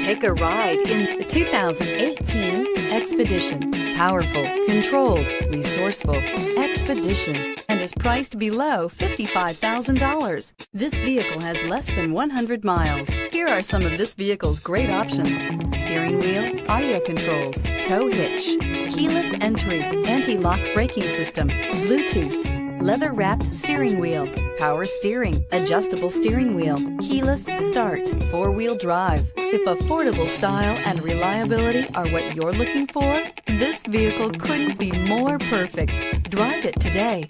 Take a ride in the 2018 Expedition. Powerful, controlled, resourceful. Expedition, and is priced below $55,000. This vehicle has less than 100 miles. Here are some of this vehicle's great options: steering wheel audio controls, tow hitch, keyless entry, anti-lock braking system, Bluetooth, leather-wrapped steering wheel, power steering, adjustable steering wheel, keyless start, four-wheel drive. If affordable style and reliability are what you're looking for, this vehicle couldn't be more perfect. Drive it today.